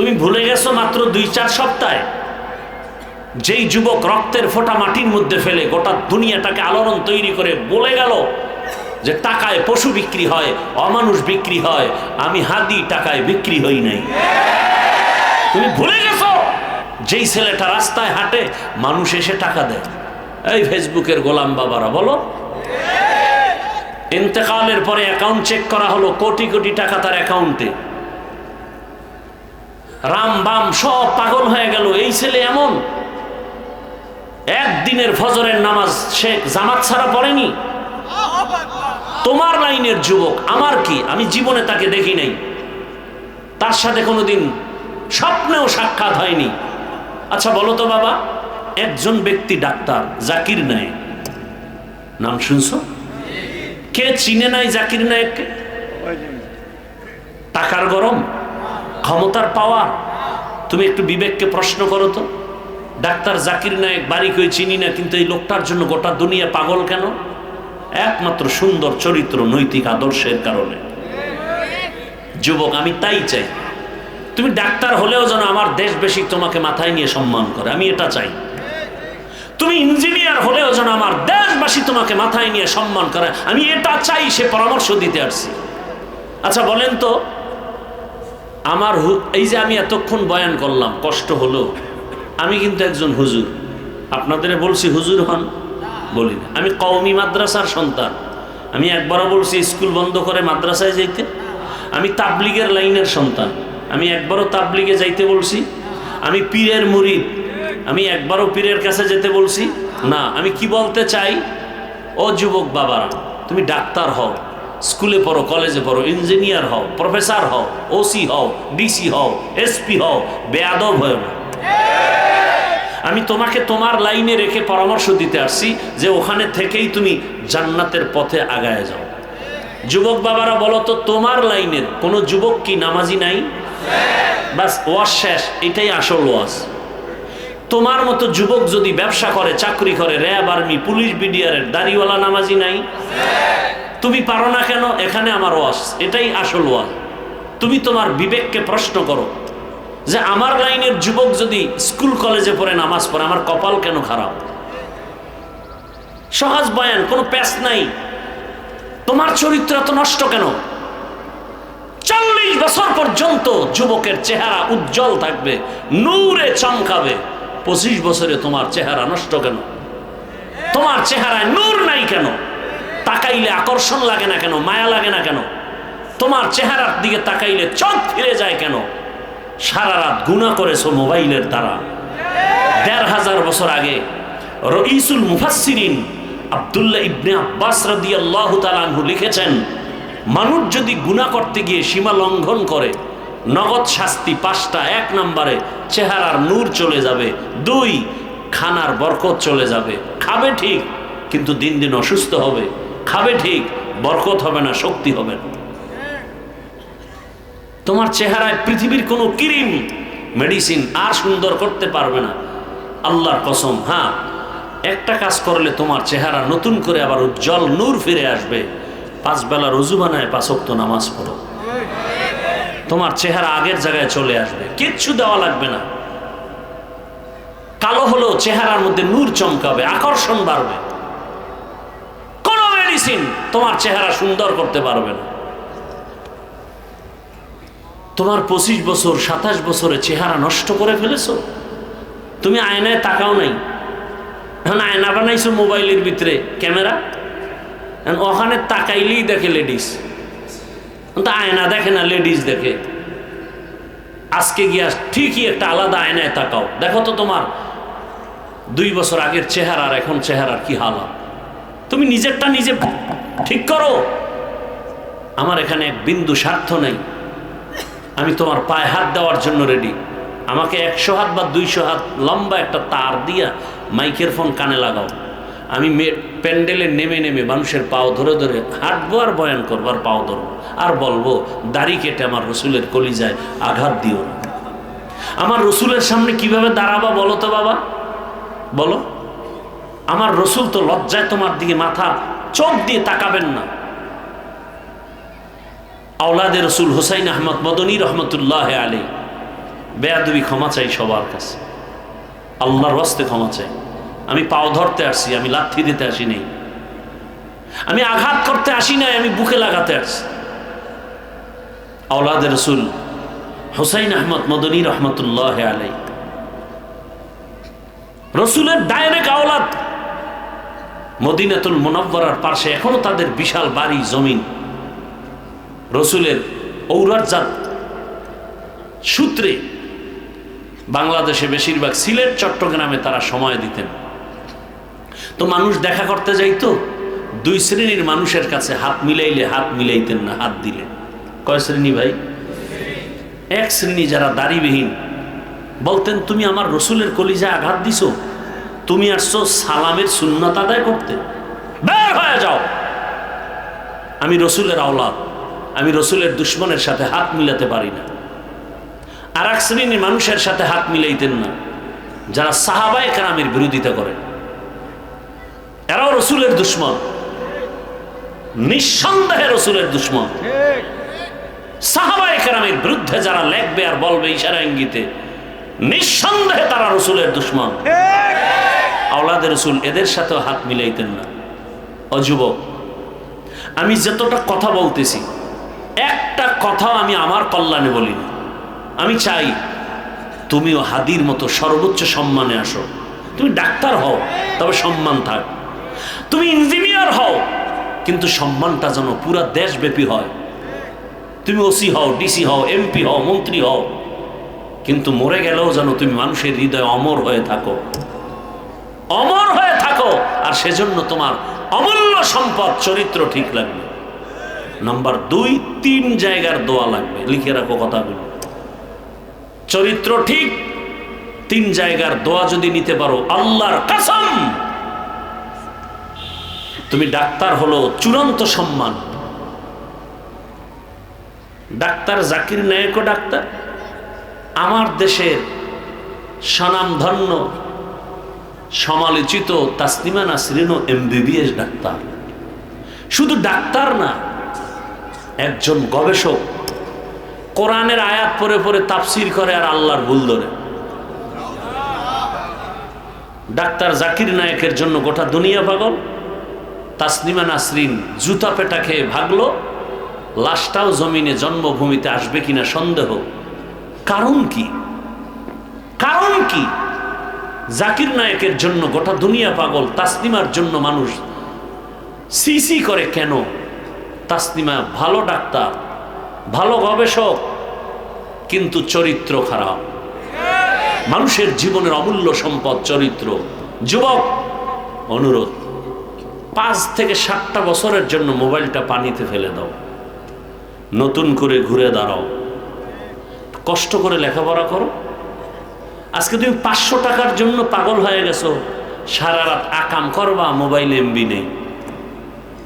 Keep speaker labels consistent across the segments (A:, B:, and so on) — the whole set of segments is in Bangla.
A: তুমি ভুলে গেছো মাত্র 2-4 সপ্তাহে যেই যুবক রক্তের ফোঁটা মাটির মধ্যে ফেলে গোটা দুনিয়াটাকে আলোড়ন তৈরি করে বলে গেল যে টাকায় পশু বিক্রি হয়, অমানুষ বিক্রি হয়, আমি হাদি টাকায় বিক্রি হই নাই। তুমি ভুলে গেছো যেই ছেলেটা রাস্তায় হাঁটে মানুষ এসে টাকা দেয়। এই ফেসবুকের গোলাম বাবারা বলো, ইন্তেকালের পরে অ্যাকাউন্ট চেক করা হলো, কোটি কোটি টাকা তার অ্যাকাউন্টে। রাম বাম সব পাগল হয়ে গেল, এই ছেলে এমন। একদিনের ফজরের নামাজ সে জামাত ছাড়া পড়েনি। তোমার লাইনের যুবক, আমার কি, আমি জীবনে তাকে দেখি নাই, তার সাথে কোনোদিন স্বপ্নেও সাক্ষাৎ হয়নি। আচ্ছা বলো তো বাবা, একজন ব্যক্তি ডাক্তার জাকির নায়েক, নাম শুনছো? কে চিনে নাই জাকির নায়েককে? টাকার গরম, ক্ষমতার পাওয়ার। তুমি একটু বিবেককে প্রশ্ন করো তো, ডাক্তার জাকির নায়েক বাড়ি কই চিনি না, কিন্তু এই লোকটার জন্য গোটা দুনিয়া পাগল কেন? একমাত্র সুন্দর চরিত্র, নৈতিক আদর্শের কারণে। যুবক, আমি তাই চাই তুমি ডাক্তার হলেও যেন আমার দেশবাসী তোমাকে মাথায় নিয়ে সম্মান করে, আমি এটা চাই। তুমি ইঞ্জিনিয়ার হলেও যেন আমার দেশবাসী তোমাকে মাথায় নিয়ে সম্মান করে, আমি এটা চাই। সে পরামর্শ দিতে আসছি। আচ্ছা বলেন তো, আমার এই যে আমি এতক্ষণ বয়ান করলাম, কষ্ট হলো, আমি কিন্তু একজন হুজুর। আপনাদের বলছি হুজুর হন, বলি না। আমি কওমি মাদ্রাসার সন্তান। আমি একবারও বলছি স্কুল বন্ধ করে মাদ্রাসায় যাইতে। আমি তাবলিগের লাইনের সন্তান। আমি একবারও তাবলিগে যাইতে বলছি? আমি পীরের মুরিদ। আমি একবারও পীরের কাছে যেতে বলছি না। আমি কি বলতে চাই, ও যুবক বাবারা, তুমি ডাক্তার হও, স্কুলে পড়ো, কলেজে পড়ো, ইঞ্জিনিয়ার হও, প্রফেসর হও, ওসি হও, ডিসি হও, এসপি হও, বেয়াদব হও না। আমি তোমাকে তোমার লাইনে রেখে পরামর্শ দিতে আসছি যে ওখানে থেকেই তুমি জান্নাতের পথে আগায় যাও। যুবক বাবারা বলো তো, তোমার লাইনের কোন যুবক কি নামাজি নাই? বাস, ওয়াজ শেষ, এটাই আসল ওয়াজ। তোমার মতো যুবক যদি ব্যবসা করে, চাকরি করে, র্যাব, আর্মি, পুলিশ, বিডিআরের, দাড়িওয়ালা নামাজি নাই? তুমি পারো না কেন? এখানে আমার ওয়াজ, এটাই আসল ওয়াজ। তুমি তোমার বিবেককে প্রশ্ন করো যে আমার লাইনের যুবক যদি স্কুল কলেজে পড়ে, নামাজ পড়ে, আমার কপাল কেন খারাপ? সহজ বয়ান, কোনো প্যাচ নাই। তোমার চরিত্র এত নষ্ট কেন? 40 বছর পর্যন্ত যুবকের চেহারা উজ্জ্বল থাকবে, নূরে চমকাবে। 25 বছরে তোমার চেহারা নষ্ট কেন? তোমার চেহারায় নূর নাই কেন? তাকাইলে আকর্ষণ লাগে না কেন? মায়া লাগে না কেন? তোমার চেহারার দিকে তাকাইলে চোখ ফিরে যায় কেন? সারা রাত গুনাহ করেছো মোবাইলের দ্বারা। 1500 বছর আগে রঈসুল মুফাসসিরিন আব্দুল্লাহ ইবনে আব্বাস রাদিয়াল্লাহু তাআলা আনহু লিখেছেন, মানুষ যদি গুনাহ করতে গিয়ে সীমা লঙ্ঘন করে, নগদ শাস্তি 5টা। 1 নম্বরে চেহারার নূর চলে যাবে, 2 খানার বরকত চলে যাবে। খাবে ঠিক, কিন্তু দিন দিন অসুস্থ হবে। খাবে ঠিক, বরকত হবে না, শক্তি হবে না। তোমার চেহারায় পৃথিবীর কোনো ক্রিম, মেডিসিন আর সুন্দর করতে পারবে না, আল্লাহর কসম। হ্যাঁ, একটা কাজ করলে তোমার চেহারা নতুন করে আবার উজ্জ্বল নূর ফিরে আসবে। 5 বেলা রুজু বানায় 5 ওয়াক্ত নামাজ পড়ো, তোমার চেহারা আগের জায়গায় চলে আসবে। কিচ্ছু দেওয়া লাগবে না। কালো হলেও চেহারার মধ্যে নূর চমকাবে, আকর্ষণ বাড়বে। কোনো মেডিসিন তোমার চেহারা সুন্দর করতে পারবে না। তোমার 25 বছর 27 বছরে চেহারা নষ্ট করে ফেলেছো। তুমি আয়নায় তাকাও নাই, এখন আয়না বানাইছো মোবাইলের ভিতরে ক্যামেরা, ওখানে তাকাইলেই দেখে লেডিস। আয়না দেখে না, লেডিস দেখে। আজকে গিয়া ঠিকই একটা আলাদা আয়নায় তাকাও, দেখো তো তোমার 2 বছর আগের চেহারা আর এখন চেহারার কি হালাত। তুমি নিজেরটা নিজে ঠিক করো। আমার এখানে এক বিন্দু স্বার্থ নেই, আমি তোমার পায়ে হাত দেওয়ার জন্য রেডি। আমাকে 100 হাত বা 200 হাত লম্বা একটা তার দিয়া মাইকের ফোন কানে লাগাও, আমি প্যান্ডেলে নেমে নেমে মানুষের পাও ধরে ধরে হাঁটবো আর বয়ান করবো আর পাও ধরবো আর বলবো, দাড়ি কেটে আমার রসুলের কলিজায় আঘাত দিও না। আমার রসুলের সামনে কিভাবে দাঁড়াবা বলো তো বাবা, বলো। আমার রসুল তো লজ্জায় তোমার দিকে মাথা চোখ দিয়ে তাকাবেন না। আওলাদে রসুল হুসাইন আহমদ মদনী রহমতুল্লাহ আলাইহি বেয়াদবি ক্ষমা চাই সবার কাছে, আল্লাহর হস্তে ক্ষমা চাই। আমি পাও ধরতে আসছি, আমি লাথি দিতে আসি নাই, আমি আঘাত করতে আসি নাই, আমি বুকে লাগাতে আসছি। আওলাদ রসুল হুসাইন আহমদ মদনী রহমতুল্লাহ আলাই, রসুলের ডাইরেক্ট আওলাদ, মদিনাতুল মুনাওয়ারার পাশে এখনো তাদের বিশাল বাড়ি জমিন। রসুলের ঔরজাত সূত্রে বাংলাদেশে বেশিরভাগ সিলেট চট্টগ্রামে তারা সময় দিতেন। তো মানুষ দেখা করতে যাইতো, দুই শ্রেণীর মানুষের কাছে হাত মিলাইলে হাত মিলাইতেন না, হাত দিলেন। কয় শ্রেণী ভাই? এক শ্রেণী যারা দাড়িবিহীন, বলতেন তুমি আমার রসুলের কলিজায় আঘাত দিছো, তুমি আসছো সালামের সুন্নাত আদায় করতে, বের হয়ে যাও। আমি রসুলের আওলাদ, আমি রসুলের দুশ্মনের সাথে হাত মিলাতে পারি না। আর এক শ্রেণীর মানুষের সাথে হাত মিলাইতেন না যারা সাহাবায়ে কেরামের বিরোধিতা করে, এরাও রসুলের দুশ্মন, নিঃসন্দেহে রসুলের দুশ্মন। সাহাবায়ে কেরামের বিরুদ্ধে যারা লেখবে আর বলবে ইশারা ইঙ্গিতে, নিঃসন্দেহে তারা রসুলের দুশ্মন। আওলাদে রসুল এদের সাথেও হাত মিলাইতেন না। ও যুবক, আমি যতটা কথা বলতেছি, একটা কথাও আমি আমার কল্যাণে বলিনি। আমি চাই তুমিও হাদির মতো সর্বোচ্চ সম্মানে আসো। তুমি ডাক্তার হও, তবে সম্মান থাক। তুমি ইঞ্জিনিয়ার হও, কিন্তু সম্মানটা যেন পুরা দেশব্যাপী হয়। তুমি ওসি হও, ডিসি হও, এমপি হও, মন্ত্রী হও, কিন্তু মরে গেলেও যেন তুমি মানুষের হৃদয়ে অমর হয়ে থাকো, অমর হয়ে থাকো। আর সেজন্য তোমার অমূল্য সম্পদ চরিত্র ঠিক লাগবে। নাম্বার 2, 3 জায়গার দোয়া লাগবে, লিখে রাখো কথাগুলো। চরিত্র ঠিক, 3 জায়গার দোয়া যদি নিতে পারো, আল্লাহর কসম তুমি ডাক্তার হলো চূড়ান্ত সম্মান। ডাক্তার জাকির নায়েকও ডাক্তার, আমার দেশের স্বনামধন্য সমালোচিত তাসলিমা নাসরিনও MBBS ডাক্তার। শুধু ডাক্তার না, একজন গবেষক, কোরআনের আয়াত পড়ে পড়ে তাফসীর করে আর আল্লাহর ভুল ধরে। ডাক্তার জাকির নায়েকের জন্য গোটা দুনিয়া পাগল। তাসলিমা নাসরিন জুতা পেটা খেয়ে ভাগলো, লাশটাও জমিনে জন্মভূমিতে আসবে কিনা সন্দেহ। কারণ কি? কারণ কি? জাকির নায়েকের জন্য গোটা দুনিয়া পাগল, তাসলিমার জন্য মানুষ সিসি করে কেন? তাসলিমা ভালো ডাক্তার, ভালো গবেষক, কিন্তু চরিত্র খারাপ। মানুষের জীবনের অমূল্য সম্পদ চরিত্র। যুবক, অনুরোধ, 5 থেকে 7টা বছরের জন্য মোবাইলটা পানিতে ফেলে দাও, নতুন করে ঘুরে দাঁড়াও, কষ্ট করে লেখাপড়া করো। আজকে তুমি 500 টাকার জন্য পাগল হয়ে গেছো, সারা রাত আকাম করবা, মোবাইলে MB নেই।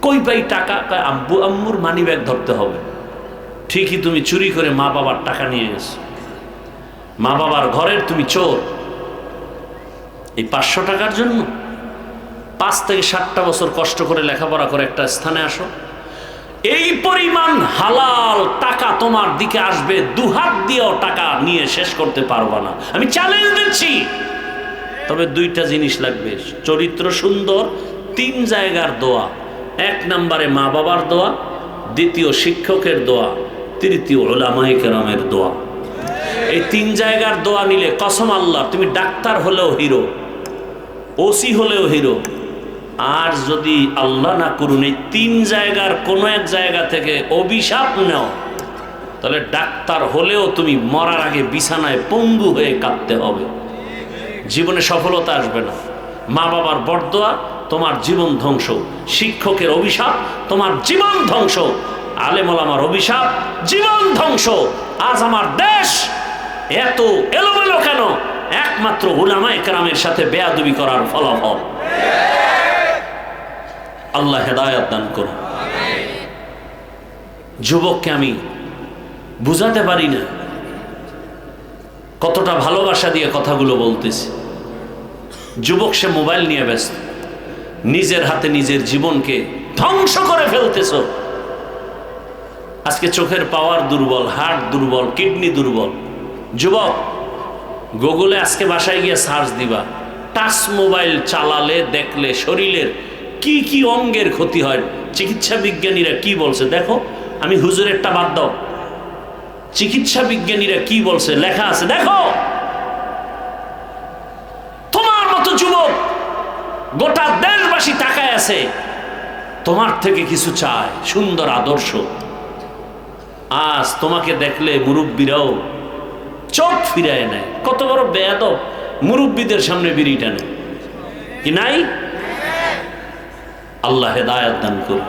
A: কই পাই টাকা? আব্বু আম্মুর মানি ব্যাগ ধরতে হবে। ঠিকই তুমি চুরি করে মা বাবার টাকা নিয়ে গেছো, মা বাবার ঘরের তুমি চোর। এই 500 টাকার জন্য 5 থেকে 7টা বছর কষ্ট করে লেখাপড়া করে একটা স্থানে আসো। এই পরিমাণ হালাল টাকা তোমার দিকে আসবে, 2 হাত দিয়েও টাকা নিয়ে শেষ করতে পারবা না। আমি চ্যালেঞ্জ দিচ্ছি। তবে 2টা জিনিস লাগবে, চরিত্র সুন্দর, 3 জায়গার দোয়া। 1 নম্বরে মা বাবার দোয়া, 2 শিক্ষকের দোয়া, 3 উলামায়ে কেরামের দোয়া। এই 3 জায়গার দোয়া নিলে কসম আল্লাহ, তুমি ডাক্তার হলেও হিরো, ওসি হলেও হিরো। আর যদি আল্লাহ না করুন এই 3 জায়গার কোনো এক জায়গা থেকে অভিশাপ নাও, তাহলে ডাক্তার হলেও তুমি মরার আগে বিছানায় পঙ্গু হয়ে কাঁদতে হবে, জীবনে সফলতা আসবে না। মা বাবার বরদোয়া তোমার জীবন ধ্বংস, শিক্ষকের অভিশাপ তোমার জীবন ধ্বংস, আলেম ওলামার অভিশাপ জীবন ধ্বংস। আজ আমার দেশ এত এলোমেলো কেন? একমাত্র উলামায়ে কেরামের সাথে বেয়াদবি করার ফলাফল। আল্লাহ হেদায়েত দান করুন। যুবককে আমি বুঝাতে পারি না কতটা ভালোবাসা দিয়ে কথাগুলো বলতেছি। যুবক সে মোবাইল নিয়ে ব্যস্ত, নিজের হাতে নিজের জীবনকে ধ্বংস করে ফেলতেছ। আজকে চোখের পাওয়ার দুর্বল, হার্ট দুর্বল, কিডনি দুর্বল। যুবক, গুগলে আজকে বাসায় গিয়ে সার্চ দিবা, টাচ মোবাইল চালালে দেখলে শরীরের কি কি অঙ্গের ক্ষতি হয়। চিকিৎসা বিজ্ঞানীরা কি বলছে দেখো, আমি হুজুরেরটা বাদ দাও, চিকিৎসা বিজ্ঞানীরা কি বলছে লেখা আছে দেখো। তোমার মতো যুবক গোটা দেশবাসী তাকায় আছে, তোমার থেকে কিছু চায়, সুন্দর আদর্শ। আজ তোমাকে দেখলে মুরব্বীরাও চোখ ফিরায় নেয়। কত বড় বেয়াদব মুরব্বীদের সামনে বিড়ি টানে কি নাই? আল্লাহ হেদায়েত দান করুন।